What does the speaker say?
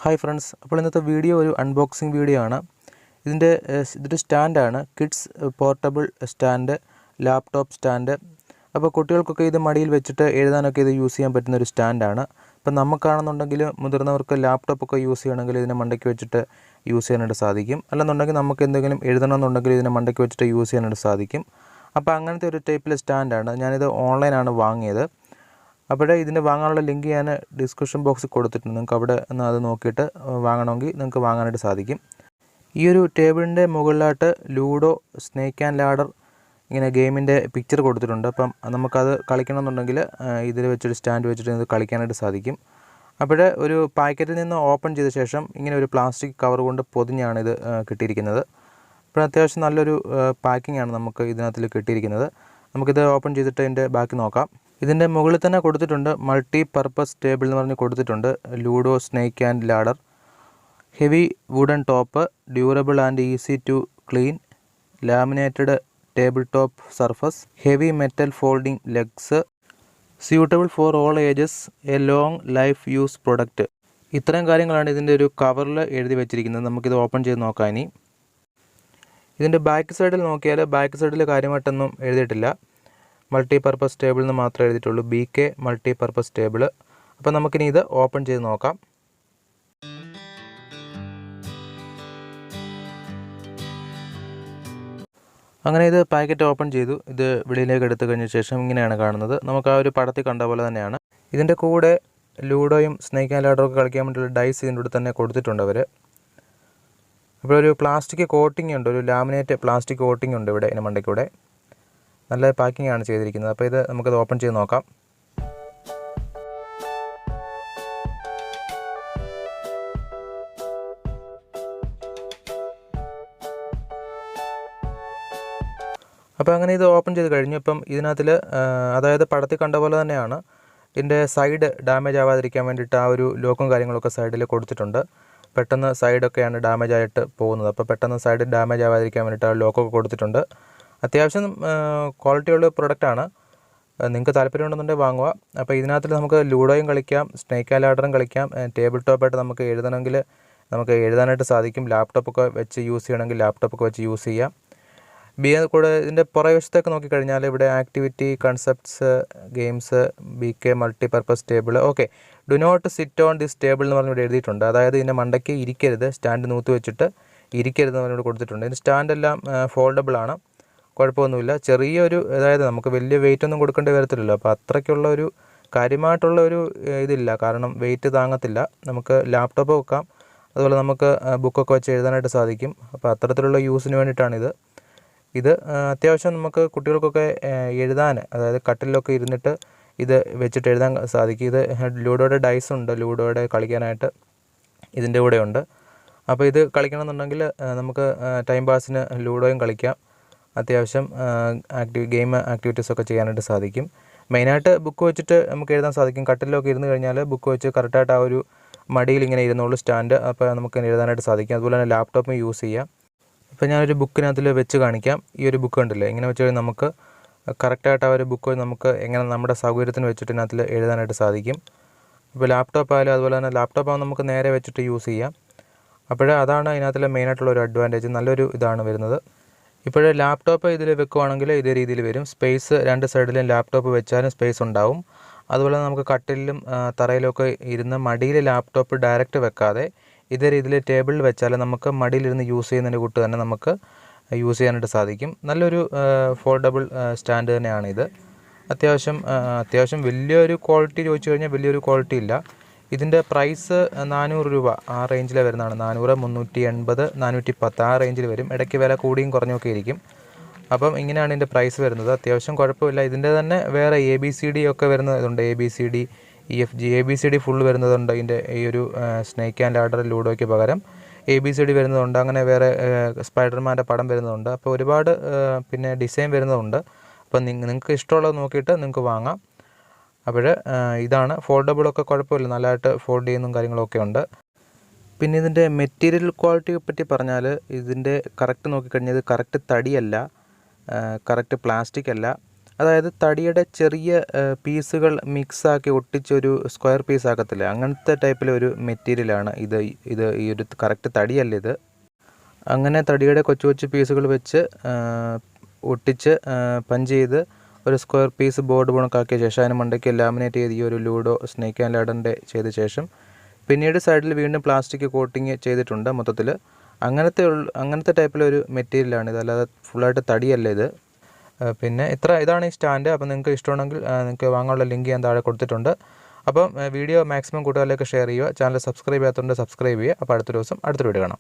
Hi friends, അപ്പോൾ ഇന്നത്തെ video ഒരു അൺബോക്സിങ് വീഡിയോ ആണ്. ഇതൊരു സ്റ്റാൻഡാണ്, kids portable stand, laptop stand. അപ്പോൾ കുട്ടികൾക്കൊക്കെ ഇത് മടിയിൽ വെച്ചിട്ട് എഴുതാനൊക്കെ ഇത് യൂസ് ചെയ്യാൻ പറ്റുന്ന ഒരു സ്റ്റാൻഡാണ്. ഇപ്പം നമുക്കാണെന്നുണ്ടെങ്കിൽ മുതിർന്നവർക്ക് ലാപ്ടോപ്പൊക്കെ യൂസ് ചെയ്യണമെങ്കിൽ ഇതിനെ മണ്ടയ്ക്ക് വെച്ചിട്ട് യൂസ് ചെയ്യാനായിട്ട് സാധിക്കും. അല്ലെന്നുണ്ടെങ്കിൽ നമുക്ക് എന്തെങ്കിലും എഴുതണമെന്നുണ്ടെങ്കിൽ ഇതിനെ മണ്ടയ്ക്ക് വെച്ചിട്ട് യൂസ് ചെയ്യാനായിട്ട് സാധിക്കും. അപ്പോൾ അങ്ങനത്തെ ഒരു ടൈപ്പിലെ സ്റ്റാൻഡാണ്. ഞാനിത് ഓൺലൈനാണ് വാങ്ങിയത്. അവിടെ ഇതിൻ്റെ വാങ്ങാനുള്ള ലിങ്ക് ഞാൻ ഡിസ്ക്രിപ്ഷൻ ബോക്സിൽ കൊടുത്തിട്ടുണ്ട്. നിങ്ങൾക്ക് അവിടെ നിന്ന് അത് നോക്കിയിട്ട് വാങ്ങണമെങ്കിൽ നിങ്ങൾക്ക് വാങ്ങാനായിട്ട് സാധിക്കും. ഈ ഒരു ടേബിളിൻ്റെ മുകളിലായിട്ട് ലൂഡോ, സ്നേക്ക് ആൻഡ് ലാഡർ ഇങ്ങനെ ഗെയിമിൻ്റെ പിക്ചർ കൊടുത്തിട്ടുണ്ട്. അപ്പം നമുക്കത് കളിക്കണമെന്നുണ്ടെങ്കിൽ ഇതിൽ വെച്ചൊരു സ്റ്റാൻഡ് വെച്ചിട്ട് ഇത് കളിക്കാനായിട്ട് സാധിക്കും. അപ്പോൾ ഒരു പാക്കറ്റിൽ നിന്ന് ഓപ്പൺ ചെയ്ത ശേഷം ഇങ്ങനെ ഒരു പ്ലാസ്റ്റിക് കവർ കൊണ്ട് പൊതിഞ്ഞാണ് ഇത് കിട്ടിയിരിക്കുന്നത്. അപ്പോൾ അത്യാവശ്യം നല്ലൊരു പാക്കിംഗ് ആണ് നമുക്ക് ഇതിനകത്തിൽ കിട്ടിയിരിക്കുന്നത്. നമുക്കിത് ഓപ്പൺ ചെയ്തിട്ട് ഇതിൻ്റെ ബാക്കി നോക്കാം. ഇതിൻ്റെ മുകളിൽ തന്നെ കൊടുത്തിട്ടുണ്ട് മൾട്ടി പർപ്പസ് ടേബിൾ എന്ന് പറഞ്ഞ് കൊടുത്തിട്ടുണ്ട്. Ludo, snake and ladder, heavy wooden top, durable and easy to clean, laminated table top surface, heavy metal folding legs, suitable for all ages, a long life use product. ഇത്രയും കാര്യങ്ങളാണ് ഇതിൻ്റെ ഒരു കവറിൽ എഴുതി വെച്ചിരിക്കുന്നത്. നമുക്കിത് ഓപ്പൺ ചെയ്ത് നോക്കാം. ഇനി ഇതിൻ്റെ ബാക്ക് സൈഡിൽ നോക്കിയാൽ ബാക്ക് സൈഡിൽ കാര്യമായിട്ടൊന്നും എഴുതിയിട്ടില്ല. മൾട്ടി പർപ്പസ് ടേബിൾ എന്ന് മാത്രമേ എഴുതിയിട്ടുള്ളൂ, BK മൾട്ടി പർപ്പസ് ടേബിൾ. അപ്പോൾ നമുക്കിനി ഇത് ഓപ്പൺ ചെയ്ത് നോക്കാം. അങ്ങനെ ഇത് പാക്കറ്റ് ഓപ്പൺ ചെയ്തു. ഇത് വെളിയിലേക്ക് എടുത്തു കഴിഞ്ഞ ശേഷം ഇങ്ങനെയാണ് കാണുന്നത്. നമുക്ക് ആ ഒരു പടത്തിൽ കണ്ട പോലെ തന്നെയാണ്. ഇതിൻ്റെ കൂടെ ലൂഡോയും സ്നേക്ക് ആൻഡ് ലാഡറും ഒക്കെ കളിക്കാൻ വേണ്ടിയുള്ള ഡൈസ് ഇതിൻ്റെ കൂടെ തന്നെ കൊടുത്തിട്ടുണ്ട് അവർ. അപ്പോൾ ഒരു പ്ലാസ്റ്റിക് കോട്ടിംഗ് ഉണ്ട്, ഒരു ലാമിനേറ്റ് പ്ലാസ്റ്റിക് കോട്ടിംഗ് ഉണ്ട് ഇവിടെ ഇതിന് മണ്ടയ്ക്കൂടെ. നല്ല പാക്കിംഗ് ആണ് ചെയ്തിരിക്കുന്നത്. അപ്പോൾ ഇത് നമുക്കത് ഓപ്പൺ ചെയ്ത് നോക്കാം. അപ്പോൾ അങ്ങനെ ഇത് ഓപ്പൺ ചെയ്ത് കഴിഞ്ഞു. ഇപ്പം ഇതിനകത്തിൽ അതായത് പടത്തിൽ കണ്ട പോലെ തന്നെയാണ്. ഇതിൻ്റെ സൈഡ് ഡാമേജ് ആവാതിരിക്കാൻ വേണ്ടിയിട്ട് ആ ഒരു ലോക്കും കാര്യങ്ങളൊക്കെ സൈഡിൽ കൊടുത്തിട്ടുണ്ട്. പെട്ടെന്ന് സൈഡൊക്കെയാണ് ഡാമേജ് ആയിട്ട് പോകുന്നത്. അപ്പോൾ പെട്ടെന്ന് സൈഡ് ഡാമേജ് ആവാതിരിക്കാൻ വേണ്ടിയിട്ട് ആ ലോക്കൊക്കെ കൊടുത്തിട്ടുണ്ട്. അത്യാവശ്യം ക്വാളിറ്റിയുള്ള പ്രൊഡക്റ്റാണ്. നിങ്ങൾക്ക് താല്പര്യമുണ്ടെന്നുണ്ടെങ്കിൽ വാങ്ങുക. അപ്പോൾ ഇതിനകത്തിൽ നമുക്ക് ലൂഡോയും കളിക്കാം, സ്നേക്ക് ആൻഡ് ലാഡറും കളിക്കാം. ടേബിൾ ടോപ്പായിട്ട് നമുക്ക് എഴുതണമെങ്കിൽ നമുക്ക് എഴുതാനായിട്ട് സാധിക്കും. ലാപ്ടോപ്പൊക്കെ വെച്ച് യൂസ് ചെയ്യണമെങ്കിൽ ലാപ്ടോപ്പൊക്കെ വെച്ച് യൂസ് ചെയ്യാം. കൂടെ ഇതിൻ്റെ പുറകുവശത്തേക്ക് നോക്കിക്കഴിഞ്ഞാൽ ഇവിടെ activity, concepts, games, BK multi purpose table. Okay, do not sit on this table എന്ന് പറഞ്ഞിവിടെ എഴുതിയിട്ടുണ്ട്. അതായത് ഇതിൻ്റെ മണ്ടയ്ക്ക് ഇരിക്കരുത്, സ്റ്റാൻഡ് നൂത്ത് വെച്ചിട്ട് ഇരിക്കരുത് എന്ന് പറഞ്ഞിവിടെ കൊടുത്തിട്ടുണ്ട്. ഇതിൻ്റെ സ്റ്റാൻഡെല്ലാം ഫോൾഡബിൾ ആണ്, കുഴപ്പമൊന്നുമില്ല. ചെറിയൊരു, അതായത് നമുക്ക് വലിയ വെയിറ്റ് ഒന്നും കൊടുക്കേണ്ടി വരത്തില്ലല്ലോ. അപ്പോൾ അത്രയ്ക്കുള്ള ഒരു കാര്യമായിട്ടുള്ള ഒരു ഇതില്ല, കാരണം വെയിറ്റ് താങ്ങത്തില്ല. നമുക്ക് ലാപ്ടോപ്പ് വെക്കാം, അതുപോലെ നമുക്ക് ബുക്കൊക്കെ വെച്ച് എഴുതാനായിട്ട് സാധിക്കും. അപ്പോൾ അത്തരത്തിലുള്ള യൂസിന് വേണ്ടിയിട്ടാണിത്. ഇത് അത്യാവശ്യം നമുക്ക് കുട്ടികൾക്കൊക്കെ എഴുതാൻ, അതായത് കട്ടിലൊക്കെ ഇരുന്നിട്ട് ഇത് വെച്ചിട്ട് എഴുതാൻ സാധിക്കും. ഇത് ലൂഡോയുടെ ഡൈസ് ഉണ്ട്, ലൂഡോയുടെ കളിക്കാനായിട്ട് ഇതിൻ്റെ കൂടെ ഉണ്ട്. അപ്പോൾ ഇത് കളിക്കണമെന്നുണ്ടെങ്കിൽ നമുക്ക് ടൈം പാസിന് ലൂഡോയും കളിക്കാം. അത്യാവശ്യം ഗെയിം ആക്ടിവിറ്റീസൊക്കെ ചെയ്യാനായിട്ട് സാധിക്കും. മെയിനായിട്ട് ബുക്ക് വെച്ചിട്ട് നമുക്ക് എഴുതാൻ സാധിക്കും. കട്ടിലൊക്കെ ഇരുന്ന് കഴിഞ്ഞാൽ ബുക്ക് വെച്ച് കറക്റ്റായിട്ട് ആ ഒരു മടിയിൽ ഇങ്ങനെ ഇരുന്നോളൂ സ്റ്റാൻഡ്. അപ്പോൾ നമുക്ക് എഴുതാനായിട്ട് സാധിക്കും. അതുപോലെ തന്നെ ലാപ്ടോപ്പും യൂസ് ചെയ്യാം. ഇപ്പോൾ ഞാനൊരു ബുക്കിനകത്തിൽ വെച്ച് കാണിക്കാം. ഈ ഒരു ബുക്ക് ഉണ്ടല്ലോ, ഇങ്ങനെ വെച്ച് കഴിഞ്ഞാൽ നമുക്ക് കറക്റ്റായിട്ട് ആ ഒരു ബുക്ക് നമുക്ക് എങ്ങനെ നമ്മുടെ സൗകര്യത്തിന് വെച്ചിട്ട് ഇതിനകത്തിൽ എഴുതാനായിട്ട് സാധിക്കും. ഇപ്പോൾ ലാപ്ടോപ്പ് ആയാലും അതുപോലെ തന്നെ ലാപ്ടോപ്പ് ആകുമ്പോൾ നമുക്ക് നേരെ വെച്ചിട്ട് യൂസ് ചെയ്യാം. അതാണ് അതിനകത്തുള്ള മെയിനായിട്ടുള്ള ഒരു അഡ്വാൻറ്റേജ്, നല്ലൊരു ഇതാണ് വരുന്നത്. ഇപ്പോൾ ലാപ്ടോപ്പ് ഇതിൽ വെക്കുവാണെങ്കിൽ ഇതേ രീതിയിൽ വരും. സ്പേസ് രണ്ട് സൈഡിലും ലാപ്ടോപ്പ് വെച്ചാലും സ്പേസ് ഉണ്ടാവും. അതുപോലെ നമുക്ക് കട്ടിലും തറയിലൊക്കെ ഇരുന്ന് മടിയിൽ ലാപ്ടോപ്പ് ഡയറക്റ്റ് വെക്കാതെ ഇതേ രീതിയിൽ ടേബിളിൽ വെച്ചാൽ നമുക്ക് മടിയിലിരുന്ന് യൂസ് ചെയ്യുന്നതിൻ്റെ കൂട്ട് തന്നെ നമുക്ക് യൂസ് ചെയ്യാനായിട്ട് സാധിക്കും. നല്ലൊരു ഫോൾഡബിൾ സ്റ്റാൻഡ് തന്നെയാണ് ഇത്. അത്യാവശ്യം വലിയൊരു ക്വാളിറ്റി ചോദിച്ചു കഴിഞ്ഞാൽ വലിയൊരു ക്വാളിറ്റി ഇല്ല. ഇതിൻ്റെ പ്രൈസ് 400 രൂപ ആ റേഞ്ചിൽ വരുന്നതാണ്. 400, 380, 410 ആ റേഞ്ചിൽ വരും. ഇടയ്ക്ക് വില കൂടിയും കുറഞ്ഞൊക്കെ ഇരിക്കും. അപ്പം ഇങ്ങനെയാണ് ഇതിൻ്റെ പ്രൈസ് വരുന്നത്. അത്യാവശ്യം കുഴപ്പമില്ല. ഇതിൻ്റെ തന്നെ വേറെ ABCD ഒക്കെ വരുന്നതുണ്ട്. ABCD, EFG, ABCD ഫുൾ വരുന്നതുണ്ട്. ഇതിൻ്റെ ഈ ഒരു സ്നേക്ക് ആൻഡ് ലാഡർ ലൂഡോയ്ക്ക് പകരം ABCD വരുന്നതുണ്ട്. അങ്ങനെ വേറെ സ്പൈഡർമാൻ്റെ പടം വരുന്നതുണ്ട്. അപ്പോൾ ഒരുപാട് പിന്നെ ഡിസൈൻ വരുന്നതുണ്ട്. അപ്പോൾ നിങ്ങൾക്ക് ഇഷ്ടമുള്ളത് നോക്കിയിട്ട് നിങ്ങൾക്ക് വാങ്ങാം. അപ്പോൾ ഇതാണ് ഫോൾഡബിളൊക്കെ കുഴപ്പമില്ല, നല്ലതായിട്ട് ഫോൾഡ് ചെയ്യുന്നതും കാര്യങ്ങളൊക്കെ ഉണ്ട്. പിന്നെ ഇതിൻ്റെ മെറ്റീരിയൽ ക്വാളിറ്റിയെ പറ്റി പറഞ്ഞാൽ ഇതിൻ്റെ കറക്റ്റ് നോക്കിക്കഴിഞ്ഞാൽ ഇത് കറക്റ്റ് തടിയല്ല, കറക്റ്റ് പ്ലാസ്റ്റിക് അല്ല. അതായത് തടിയുടെ ചെറിയ പീസുകൾ മിക്സാക്കി ഒട്ടിച്ചൊരു സ്ക്വയർ പീസ് ആക്കത്തില്ലേ, അങ്ങനത്തെ ടൈപ്പിലൊരു മെറ്റീരിയലാണ് ഈ ഒരു കറക്റ്റ് തടിയല്ല ഇത്. അങ്ങനെ തടിയുടെ കൊച്ചു കൊച്ചു പീസുകൾ വെച്ച് ഒട്ടിച്ച് പഞ്ച് ചെയ്ത് ഒരു സ്ക്വയർ പീസ് ബോർഡ് കണക്കാക്കിയ ശേഷം അതിന് മണ്ടയ്ക്ക് ലാമിനേറ്റ് ചെയ്ത് ഈ ഒരു ലൂഡോ സ്നേക്ക് ആൻഡ് ലാഡറിൻ്റെ ചെയ്ത ശേഷം പിന്നീട് സൈഡിൽ വീണ്ടും പ്ലാസ്റ്റിക് കോട്ടിങ് ചെയ്തിട്ടുണ്ട് മൊത്തത്തിൽ. അങ്ങനത്തെ ടൈപ്പിലൊരു മെറ്റീരിയലാണ് ഇത്, അല്ലാതെ ഫുള്ളായിട്ട് തടിയല്ല ഇത്. പിന്നെ ഇതാണ് ഈ സ്റ്റാൻഡ്. അപ്പോൾ നിങ്ങൾക്ക് ഇഷ്ടമുണ്ടെങ്കിൽ നിങ്ങൾക്ക് വാങ്ങാനുള്ള ലിങ്ക് ഞാൻ താഴെ കൊടുത്തിട്ടുണ്ട്. അപ്പം വീഡിയോ മാക്സിമം കൂട്ടുകാരിലേക്ക് ഷെയർ ചെയ്യുക. ചാനൽ സബ്സ്ക്രൈബ് ചെയ്യാത്തതുകൊണ്ട് സബ്സ്ക്രൈബ് ചെയ്യുക. അപ്പോൾ അടുത്തൊരു ദിവസം അടുത്തൊരു വീഡിയോ കാണാം.